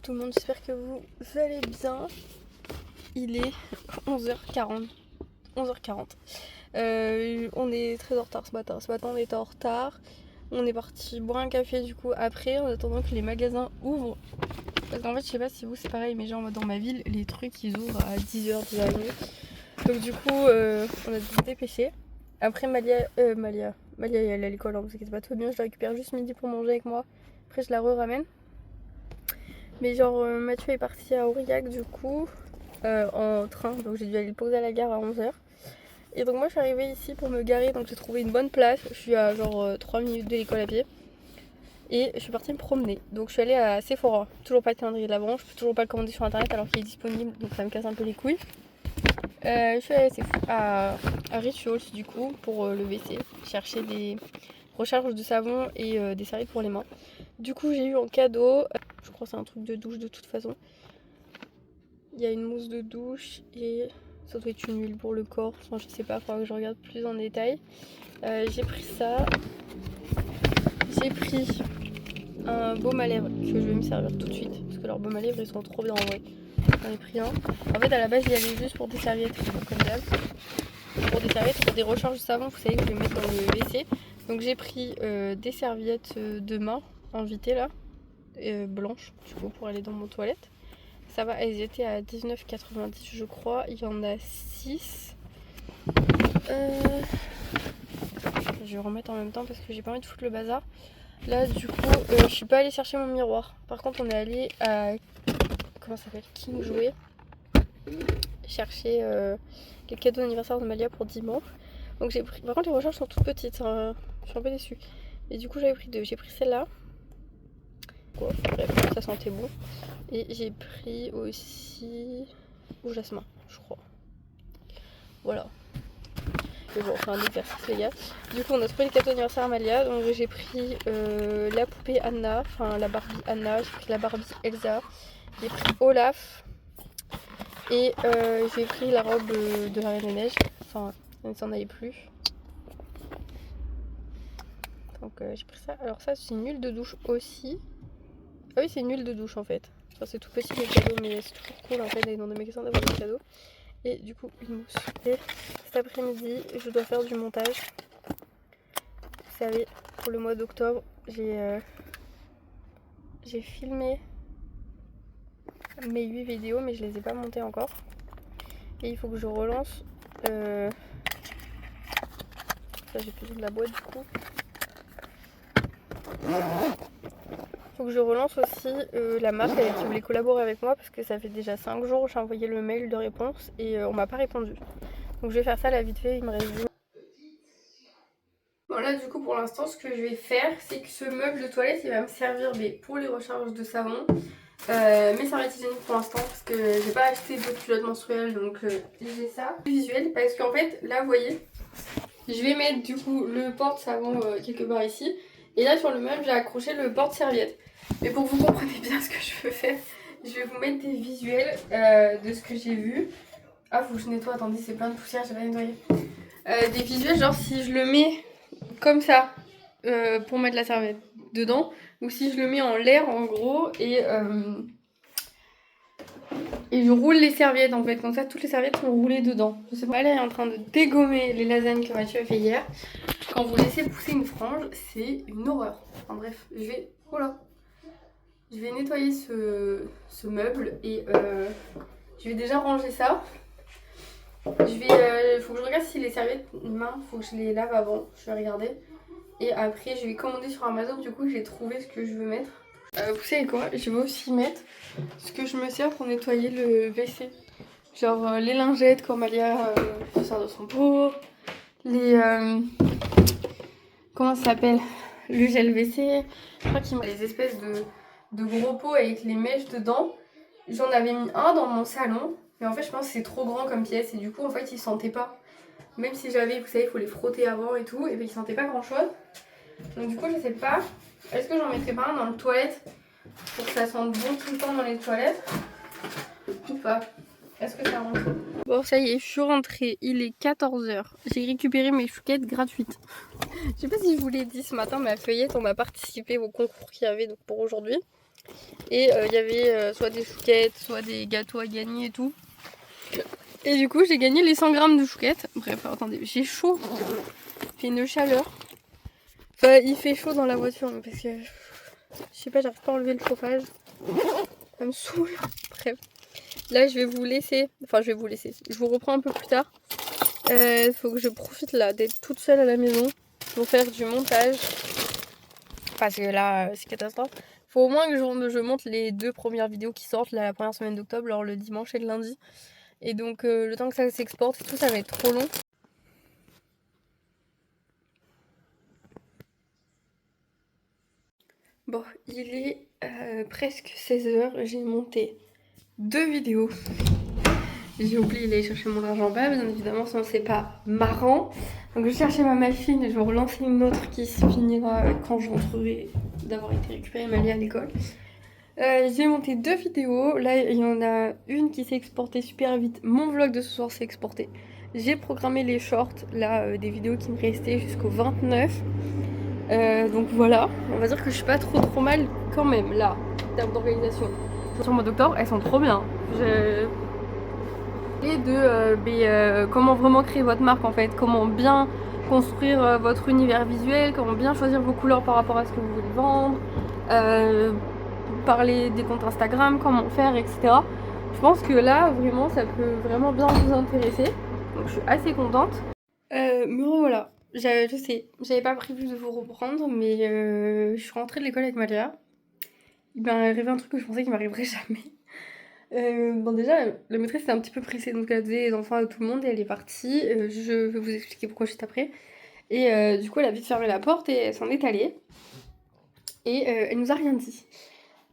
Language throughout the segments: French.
tout le monde, j'espère que vous allez bien. Il est 11h40. 11h40. On est très en retard ce matin. Ce matin on était en retard. On est parti boire un café du coup après en attendant que les magasins ouvrent. Parce qu'en fait je sais pas si vous c'est pareil mais genre dans ma ville les trucs ils ouvrent à 10h, 10h30. Donc du coup on a dû se dépêcher. Après Malia elle est à l'école, hein, vous inquiétez pas, tout bien, je la récupère juste midi pour manger avec moi. Après je la ramène. Mais genre Mathieu est parti à Aurillac du coup en train, donc j'ai dû aller le poser à la gare à 11h. Et donc moi je suis arrivée ici pour me garer, donc j'ai trouvé une bonne place. Je suis à genre 3 minutes de l'école à pied. Et je suis partie me promener. Donc je suis allée à Sephora. Toujours pas de calendrier de l'avant, je peux toujours pas le commander sur internet alors qu'il est disponible, donc ça me casse un peu les couilles. Je suis allée à Rituals du coup pour le WC, chercher des recharges de savon et des serviettes pour les mains. Du coup j'ai eu en cadeau, je crois que c'est un truc de douche de toute façon. Il y a une mousse de douche et ça doit être une huile pour le corps, enfin je sais pas, il faudra que je regarde plus en détail. J'ai pris ça, j'ai pris un baume à lèvres que je vais me servir tout de suite parce que leurs baumes à lèvres ils sont trop bien en vrai. J'en ai pris un. En fait à la base j'y allais juste pour des serviettes comme d'hab. Pour des serviettes, pour des recharges de savon, vous savez que je vais mettre dans le WC. Donc j'ai pris des serviettes de main invitées là, blanches du coup pour aller dans mon toilette. Ça va, elles étaient à 19,90 je crois. Il y en a 6. Je vais remettre en même temps parce que j'ai pas envie de foutre le bazar. Là du coup je suis pas allée chercher mon miroir. Par contre on est allé à comment ça s'appelle, King Jouet, chercher les cadeaux d'anniversaire de Malia pour dimanche. Donc j'ai pris, par contre les recharges sont toutes petites, hein. Je suis un peu déçue. Et du coup j'avais pris deux. J'ai pris celle-là. Quoi, bref, ça sentait bon. Et j'ai pris aussi au jasmin, je crois. Voilà. Mais bon, c'est un exercice les gars. Du coup on a trouvé les cadeaux d'anniversaire à Malia. Donc j'ai pris la poupée Anna, enfin la Barbie Anna, j'ai pris la Barbie Elsa, j'ai pris Olaf et j'ai pris la robe de la Reine des Neiges. Enfin, elle ne s'en allait plus. Donc j'ai pris ça. Alors ça c'est une huile de douche aussi. Ah oui c'est une huile de douche en fait. Enfin, c'est tout petit les cadeaux mais c'est toujours cool en fait d'aller dans des magasins d'avoir des cadeaux. Et du coup une mousse. Et cet après-midi je dois faire du montage. Vous savez pour le mois d'octobre j'ai filmé mes 8 vidéos mais je les ai pas montées encore. Et il faut que je relance ça j'ai plus de la boîte du coup. Faut que je relance aussi la marque avec qui voulait collaborer avec moi parce que ça fait déjà 5 jours que j'ai envoyé le mail de réponse et on m'a pas répondu. Donc je vais faire ça là vite fait, il me reste 10. Bon là du coup pour l'instant ce que je vais faire c'est que ce meuble de toilette il va me servir mais pour les recharges de savon. Mes serviettes hygiéniques pour l'instant parce que j'ai pas acheté d'autres culottes menstruelles donc j'ai ça. Visuel parce qu'en fait là vous voyez je vais mettre du coup le porte-savon quelque part ici. Et là sur le meuble j'ai accroché le porte-serviette. Mais pour que vous compreniez bien ce que je veux faire, je vais vous mettre des visuels de ce que j'ai vu. Ah faut que je nettoie, attendez c'est plein de poussière, j'ai pas nettoyé. Des visuels genre si je le mets comme ça pour mettre la serviette dedans. Ou si je le mets en l'air en gros et je roule les serviettes en fait, comme ça toutes les serviettes sont roulées dedans. Je sais pas, elle est en train de dégommer les lasagnes que Mathieu a fait hier. Quand vous laissez pousser une frange, c'est une horreur. Enfin bref, je vais nettoyer ce meuble et je vais déjà ranger ça. Faut que je regarde si les serviettes main, faut que je les lave avant, je vais regarder. Et après je vais commander sur Amazon, du coup j'ai trouvé ce que je veux mettre. Vous savez quoi, je vais aussi mettre ce que je me sers pour nettoyer le WC. Genre les lingettes quand Malia se sert de son pot, les... comment ça s'appelle, le gel WC. Je crois qu'il m'a les espèces de gros pots avec les mèches dedans. J'en avais mis un dans mon salon, mais en fait je pense que c'est trop grand comme pièce et du coup en fait il sentait pas. Même si j'avais, vous savez, il faut les frotter avant et tout, et bien il sentait pas grand chose. Donc du coup je sais pas, est-ce que j'en mettrais pas un dans le toilette pour que ça sente bon tout le temps dans les toilettes ou pas? Est-ce que ça rentre? Bon ça y est, je suis rentrée, il est 14h. J'ai récupéré mes chouquettes gratuites. Je sais pas si je vous l'ai dit ce matin, ma feuillette, on a participé au concours qu'il y avait donc pour aujourd'hui. Et il y avait soit des chouquettes, soit des gâteaux à gagner et tout. Et du coup, j'ai gagné les 100 grammes de chouquettes. Bref, attendez, j'ai chaud. Il fait une chaleur. Enfin, il fait chaud dans la voiture parce que je sais pas, j'arrive pas à enlever le chauffage. Ça me saoule. Bref. Là, je vais vous laisser. Enfin, je vais vous laisser. Je vous reprends un peu plus tard. Faut que je profite là d'être toute seule à la maison pour faire du montage. Parce que là, c'est catastrophe. Faut au moins que je monte les 2 premières vidéos qui sortent là, la première semaine d'octobre, alors le dimanche et le lundi. Et donc, le temps que ça s'exporte et tout, ça va être trop long. Bon, il est presque 16h. J'ai monté 2 vidéos. J'ai oublié d'aller chercher mon argent bas, bien évidemment, sinon c'est pas marrant. Donc je cherchais ma machine et je vais relancer une autre qui se finira quand je rentrerai d'avoir été récupérer Malia à l'école. J'ai monté 2 vidéos. Là, il y en a une qui s'est exportée super vite. Mon vlog de ce soir s'est exporté. J'ai programmé les shorts, là, des vidéos qui me restaient jusqu'au 29. Donc voilà, on va dire que je suis pas trop mal quand même, là, en termes d'organisation. Sur le mois d'octobre, elles sont trop bien. Et de comment vraiment créer votre marque en fait, comment bien construire votre univers visuel, comment bien choisir vos couleurs par rapport à ce que vous voulez vendre, parler des comptes Instagram, comment faire, etc. Je pense que là, vraiment, ça peut vraiment bien vous intéresser. Donc je suis assez contente. Mais voilà, je sais, j'avais pas prévu de vous reprendre, mais je suis rentrée de l'école avec Malia. Il m'est arrivé un truc que je pensais qu'il m'arriverait jamais. Bon déjà, la maîtresse était un petit peu pressée, donc elle faisait les enfants à tout le monde et elle est partie. Je vais vous expliquer pourquoi juste après. Et du coup, elle a vite fermé la porte et elle s'en est allée. Et elle nous a rien dit.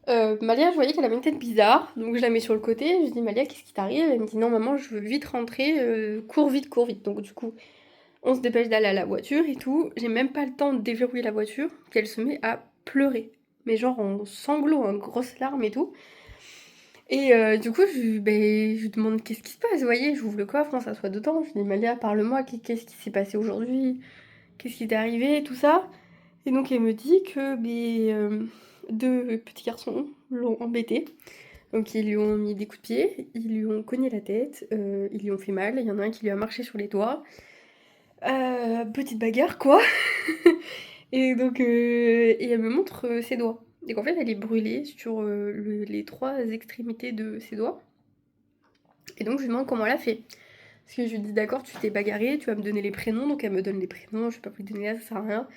Malia, je voyais qu'elle avait une tête bizarre, donc je la mets sur le côté. Je lui dis, Malia, qu'est-ce qui t'arrive? Elle me dit, non, maman, je veux vite rentrer, cours vite, cours vite. Donc du coup, on se dépêche d'aller à la voiture et tout. J'ai même pas le temps de déverrouiller la voiture qu'elle se met à pleurer. Mais genre en sanglots, en grosses larmes et tout. Et du coup, je lui demande qu'est-ce qui se passe, vous voyez, j'ouvre le coffre, on s'assoit dedans, je lui dis Malia, parle-moi, qu'est-ce qui s'est passé aujourd'hui, qu'est-ce qui t'est arrivé, tout ça. Et donc elle me dit que 2 petits garçons l'ont embêtée. Donc ils lui ont mis des coups de pied, ils lui ont cogné la tête, ils lui ont fait mal, il y en a un qui lui a marché sur les doigts. Petite bagarre quoi. Et donc et elle me montre ses doigts. Et qu'en fait elle est brûlée sur les 3 extrémités de ses doigts. Et donc je lui demande comment elle a fait. Parce que je lui dis d'accord, tu t'es bagarrée, tu vas me donner les prénoms. Donc elle me donne les prénoms, je vais pas vous les donner là, ça sert à rien.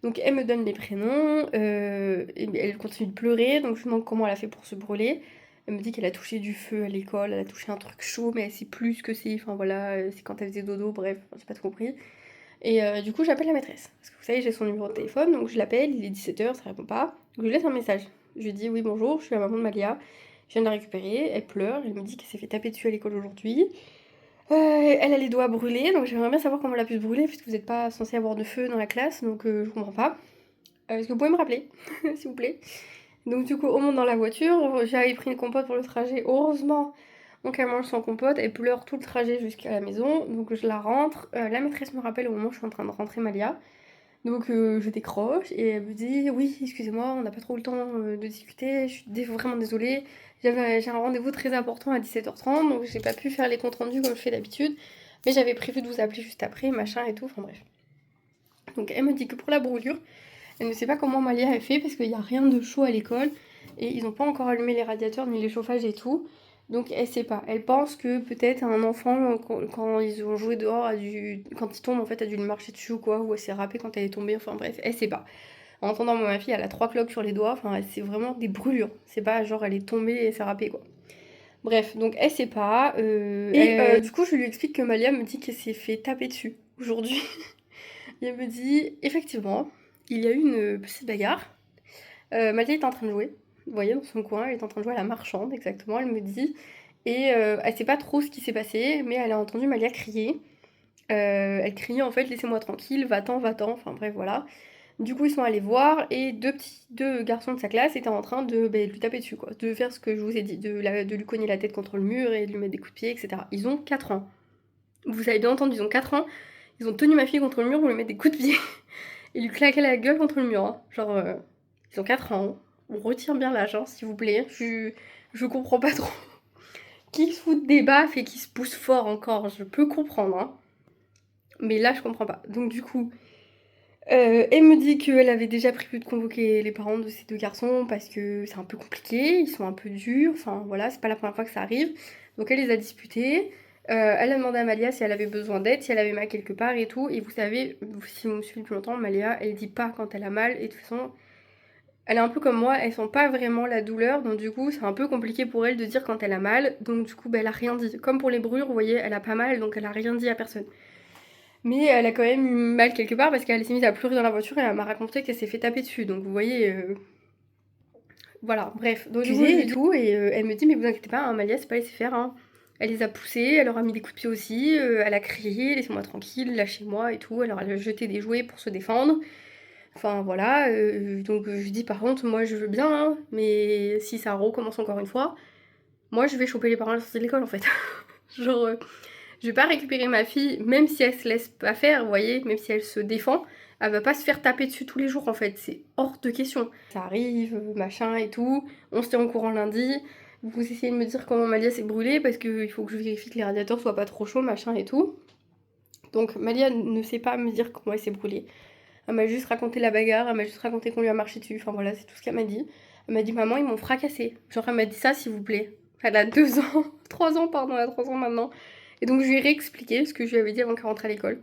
Donc elle me donne les prénoms, et elle continue de pleurer, donc je lui demande comment elle a fait pour se brûler. Elle me dit qu'elle a touché du feu à l'école, elle a touché un truc chaud, mais elle sait plus ce que c'est, enfin voilà, c'est quand elle faisait dodo, bref, j'ai pas tout compris. Et du coup j'appelle la maîtresse, parce que vous savez j'ai son numéro de téléphone, donc je l'appelle, il est 17h, ça répond pas, donc je lui laisse un message. Je lui dis oui bonjour, je suis la maman de Malia, je viens de la récupérer, elle pleure, elle me dit qu'elle s'est fait taper dessus à l'école aujourd'hui. Elle a les doigts brûlés, donc j'aimerais bien savoir comment elle a pu se brûler, puisque vous n'êtes pas censé avoir de feu dans la classe, donc je comprends pas. Est-ce que vous pouvez me rappeler, s'il vous plaît? Donc du coup, on monte dans la voiture, j'avais pris une compote pour le trajet, heureusement, donc elle mange son compote, elle pleure tout le trajet jusqu'à la maison, donc je la rentre. La maîtresse me rappelle au moment où je suis en train de rentrer Malia, donc je décroche et elle me dit oui, excusez-moi, on n'a pas trop eu le temps de discuter, je suis vraiment désolée, j'ai un rendez-vous très important à 17h30, donc j'ai pas pu faire les comptes rendus comme je fais d'habitude, mais j'avais prévu de vous appeler juste après, machin et tout, enfin bref. Donc elle me dit que pour la brûlure, elle ne sait pas comment Malia a fait parce qu'il n'y a rien de chaud à l'école et ils n'ont pas encore allumé les radiateurs ni les chauffages et tout. Donc elle sait pas. Elle pense que peut-être un enfant, quand ils ont joué dehors, quand il tombe, en fait, a dû lui marcher dessus ou quoi, ou elle s'est râpée quand elle est tombée, enfin bref, elle sait pas. En entendant ma fille, elle a 3 cloques sur les doigts, enfin c'est vraiment des brûlures. C'est pas genre elle est tombée et s'est râpée quoi. Bref, donc elle sait pas. Du coup, je lui explique que Malia me dit qu'elle s'est fait taper dessus aujourd'hui. Et elle me dit, effectivement, il y a eu une petite bagarre. Mathilde est en train de jouer. Vous voyez, dans son coin, elle est en train de jouer à la marchande, exactement, elle me dit. Et elle sait pas trop ce qui s'est passé, mais elle a entendu Malia crier. Elle criait en fait, laissez-moi tranquille, va-t'en, va-t'en, enfin bref, voilà. Du coup, ils sont allés voir et 2 garçons de sa classe étaient en train de lui taper dessus, quoi. De faire ce que je vous ai dit, de lui cogner la tête contre le mur et de lui mettre des coups de pied, etc. Ils ont 4 ans. Vous avez bien entendu, ils ont 4 ans. Ils ont tenu ma fille contre le mur pour lui mettre des coups de pied et lui claquer la gueule contre le mur. Hein. Genre, ils ont 4 ans. on retient bien l'âge, hein, s'il vous plaît. Je comprends pas trop. Qui se fout des baffes et qui se pousse fort encore, je peux comprendre, hein. Mais là, je comprends pas. Donc du coup, elle me dit qu'elle avait déjà prévu de convoquer les parents de ces 2 garçons parce que c'est un peu compliqué, ils sont un peu durs, enfin voilà, c'est pas la première fois que ça arrive. Donc elle les a disputés. Elle a demandé à Malia si elle avait besoin d'aide, si elle avait mal quelque part et tout. Et vous savez, si vous me suivez depuis longtemps, Malia, elle dit pas quand elle a mal. Et de toute façon, elle est un peu comme moi, elle sent pas vraiment la douleur. Donc du coup, c'est un peu compliqué pour elle de dire quand elle a mal. Donc du coup, elle a rien dit. Comme pour les brûlures, vous voyez, elle a pas mal, donc elle a rien dit à personne. Mais elle a quand même eu mal quelque part parce qu'elle s'est mise à pleurer dans la voiture et elle m'a raconté qu'elle s'est fait taper dessus. Donc vous voyez, voilà, bref. Donc du coup, et tout, et elle me dit, mais vous inquiétez pas, hein, Malia s'est pas laissée faire. Hein. Elle les a poussés, elle leur a mis des coups de pied aussi, elle a crié, laissez-moi tranquille, lâchez-moi et tout. Alors elle a jeté des jouets pour se défendre. Enfin voilà, donc je dis par contre, moi je veux bien, hein, mais si ça recommence encore une fois, moi je vais choper les parents à la sortie de l'école en fait. Genre, je vais pas récupérer ma fille, même si elle se laisse pas faire, vous voyez, même si elle se défend, elle va pas se faire taper dessus tous les jours en fait, c'est hors de question. Ça arrive, machin et tout, on se tient au courant lundi, vous essayez de me dire comment Malia s'est brûlée parce qu'il faut que je vérifie que les radiateurs soient pas trop chauds, machin et tout. Donc Malia ne sait pas me dire comment elle s'est brûlée. Elle m'a juste raconté la bagarre, elle m'a juste raconté qu'on lui a marché dessus, enfin voilà, c'est tout ce qu'elle m'a dit. Elle m'a dit, maman, ils m'ont fracassé. Genre, elle m'a dit ça, s'il vous plaît. Elle a 2 ans, 3 ans, pardon, elle a 3 ans maintenant. Et donc, je lui ai réexpliqué ce que je lui avais dit avant qu'elle rentre à l'école.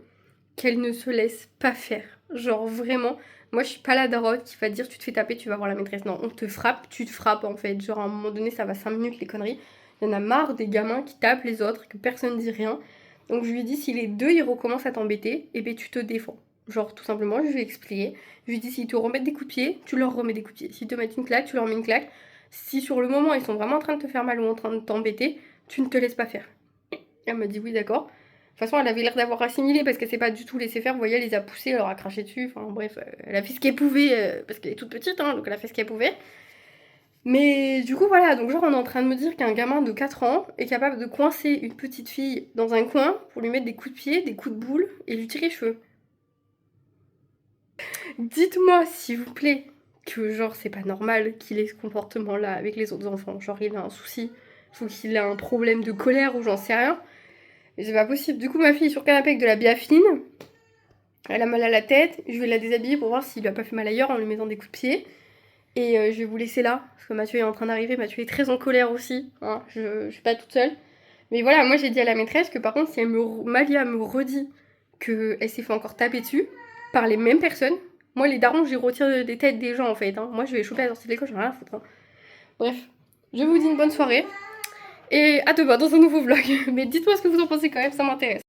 Qu'elle ne se laisse pas faire. Genre, vraiment, moi, je suis pas la daronne qui va dire, tu te fais taper, tu vas voir la maîtresse. Non, on te frappe, tu te frappes, en fait. Genre, à un moment donné, ça va 5 minutes, les conneries. Il y en a marre des gamins qui tapent les autres, que personne ne dit rien. Donc, je lui ai dit, si les deux, ils recommencent à t'embêter, eh ben, tu te défends. Genre, tout simplement, je lui ai expliqué. Je lui ai dit, s'ils te remettent des coups de pied, tu leur remets des coups de pied. S'ils te mettent une claque, tu leur mets une claque. Si sur le moment, ils sont vraiment en train de te faire mal ou en train de t'embêter, tu ne te laisses pas faire. Elle m'a dit, oui, d'accord. De toute façon, elle avait l'air d'avoir assimilé parce qu'elle s'est pas du tout laissé faire. Vous voyez, elle les a poussés, elle leur a craché dessus. Enfin, bref, elle a fait ce qu'elle pouvait parce qu'elle est toute petite, hein, donc elle a fait ce qu'elle pouvait. Mais du coup, voilà, donc genre, on est en train de me dire qu'un gamin de 4 ans est capable de coincer une petite fille dans un coin pour lui mettre des coups de pied, des coups de boule et lui tirer les cheveux. Dites-moi, s'il vous plaît, que genre c'est pas normal qu'il ait ce comportement-là avec les autres enfants. Genre il a un souci, faut qu'il ait un problème de colère ou j'en sais rien. Et c'est pas possible. Du coup, ma fille est sur le canapé avec de la biafine. Elle a mal à la tête. Je vais la déshabiller pour voir s'il lui a pas fait mal ailleurs en lui mettant des coups de pied. Et je vais vous laisser là, parce que Mathieu est en train d'arriver. Mathieu est très en colère aussi. Hein. Je suis pas toute seule. Mais voilà, moi j'ai dit à la maîtresse que par contre, si Malia me redit qu'elle s'est fait encore taper dessus par les mêmes personnes, moi les darons, j'y retire des têtes des gens en fait. Hein. Moi je vais choper à la sortie de l'école, j'en ai rien à foutre. Hein. Bref, je vous dis une bonne soirée et à demain dans un nouveau vlog. Mais dites-moi ce que vous en pensez quand même, ça m'intéresse.